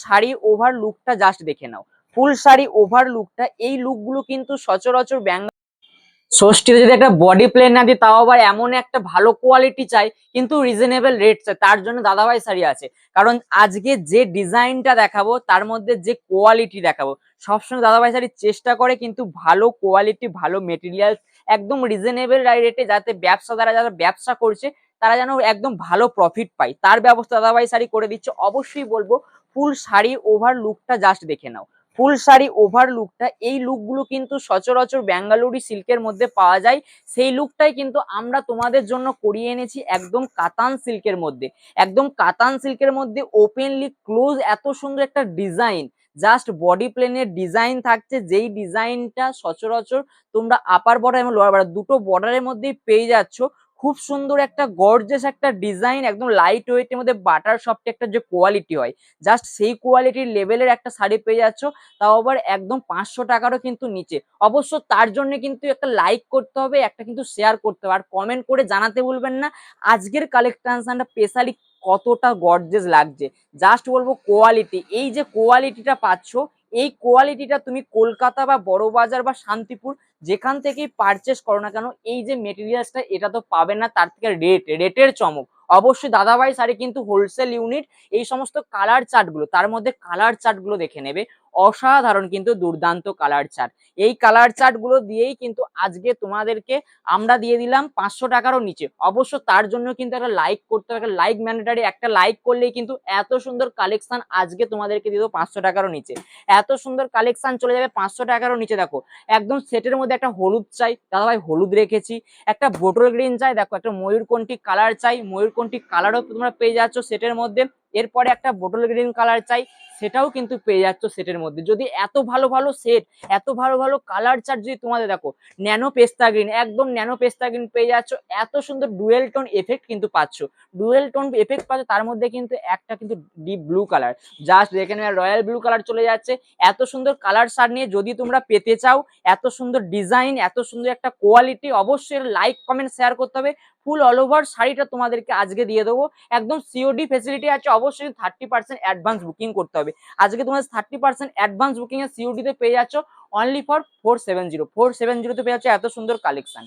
Sari over লুকটা just দেখে নাও, ফুল sari over লুকটা, এই লুকগুলো কিন্তু সচরাচর ষষ্ঠীতে যদি একটা বডি প্লেন না দিই তাও আবার এমন একটা ভালো কোয়ালিটি চাই, কিন্তু রিজনেবল রেট চাই, তার জন্য দাদাভাই শাড়ি আছে। কারণ আজকে যে ডিজাইনটা দেখাবো তার মধ্যে যে কোয়ালিটি দেখাবো, সবসময় দাদাভাই শাড়ি চেষ্টা করে কিন্তু ভালো কোয়ালিটি ভালো মেটেরিয়াল একদম রিজনেবল রেটে, যাতে ব্যবসাদারা যারা ব্যবসা করছে তারা যেন একদম ভালো প্রফিট পায় তার ব্যবস্থা দাদাভাই শাড়ি করে দিচ্ছে। অবশ্যই বলবো ফুল শাড়ি ওভার লুকটা জাস্ট দেখে নাও, ফুল শাড়ি ওভার লুকটা, এই লুকগুলো কিন্তু সচরাচর বেঙ্গালুরু সিল্কের মধ্যে পাওয়া যায়। সেই লুকটাই কিন্তু আমরা তোমাদের জন্য করিয়ে এনেছি একদম কাতান সিল্কের মধ্যে, একদম কাতান সিল্কের মধ্যে ওপেনলি ক্লোজ, এত সুন্দর একটা ডিজাইন, জাস্ট বডি প্লেনের ডিজাইন থাকছে, যেই ডিজাইনটা সচরাচর তোমরা আপার বর্ডার এবং লোয়ার বর্ডার দুটো বর্ডারের মধ্যেই পেয়ে যাচ্ছ। খুব সুন্দর একটা গর্জিয়াস একটা ডিজাইন, একদম লাইট ওয়েটের মধ্যে বাটার সফট একটা যে কোয়ালিটি হয়, জাস্ট সেই কোয়ালিটির লেভেলের একটা শাড়ি পেয়ে যাচ্ছ, তাও আবার একদম 500 টাকারও কিন্তু নিচে। অবশ্য তার জন্য কিন্তু একটা লাইক করতে হবে, একটা কিন্তু শেয়ার করতে হবে, আর কমেন্ট করে জানাতে ভুলবেন না আজকের কালেকশনটা স্পেশালি কতটা গর্জিয়াস লাগছে। জাস্ট বলবো কোয়ালিটি, এই যে কোয়ালিটিটা পাচ্ছ, এই কোয়ালিটিটা তুমি কলকাতা বা বড়বাজার বা শান্তিপুর যেখান থেকেই পারচেস করো না কেন, এই যে মেটেরিয়ালসটা এটা তো পাবে না, তার থেকে রেটের চমক। অবশ্যই দাদাভাই শাড়ি কিন্তু হোলসেল ইউনিট, এই সমস্ত কালার চার্টগুলো, তার মধ্যে কালার চার্টগুলো দেখে নেবে, অসাধারণ কিন্তু দুর্দান্ত কালার চার্ট। এই কালার চার্টগুলো দিয়েই কিন্তু আজকে তোমাদেরকে আমরা দিয়ে দিলাম 500 টাকারও নিচে। অবশ্য তার জন্য কিন্তু একটা লাইক করতে হবে, একটা লাইক ম্যান্ডেটারি, একটা লাইক করলেই কিন্তু এত সুন্দর কালেকশন আজকে তোমাদেরকে দিয়ে দেবো 500 টাকারও নিচে। এত সুন্দর কালেকশন চলে যাবে 500 টাকারও নিচে। দেখো একদম সেটের মধ্যে একটা হলুদ চাই, দাদাভাই হলুদ রেখেছি, একটা বোটল গ্রিন চাই, দেখো একটা ময়ূরকণ্ঠী কালার চাই, ময়ূরকণ্ঠী কালারও তোমরা পেয়ে যাচ্ছ সেটের মধ্যে। এরপরে একটা বোটল গ্রিন কালার চাই, সেটাও কিন্তু পেয়ে যাচ্ছ সেটের মধ্যে। যদি এত ভালো ভালো সেট, এত ভালো ভালো কালার চার্ট যদি তোমাদের, দেখো ন্যানো পেস্তা গ্রিন, একদম ন্যানো পেস্তা গ্রিন পেয়ে যাচ্ছ, এত সুন্দর ডুয়েল টোন এফেক্ট কিন্তু পাচ্ছ, ডুয়েল টোন এফেক্ট পাচ্ছ, তার মধ্যে কিন্তু একটা কিন্তু ডিপ ব্লু কালার, জাস্ট দেখে নেবে রয়্যাল ব্লু কালার চলে যাচ্ছে। এত সুন্দর কালার শার্ট নিয়ে যদি তোমরা পেতে চাও, এত সুন্দর ডিজাইন, এত সুন্দর একটা কোয়ালিটি, অবশ্যই লাইক কমেন্ট শেয়ার করতে হবে। ফুল অল ওভার শাড়িটা তোমাদেরকে আজকে দিয়ে দেবো, একদম সিওডি ফেসিলিটি আছে, অবশ্যই 30% অ্যাডভান্স বুকিং করতে হবে। আজকে তোমাদের 30% অ্যাডভান্স বুকিং এ সিওডি তে পেয়ে যাচ্ছ অনলি ফর 470 তে পেয়ে যাচ্ছ এত সুন্দর কালেকশন।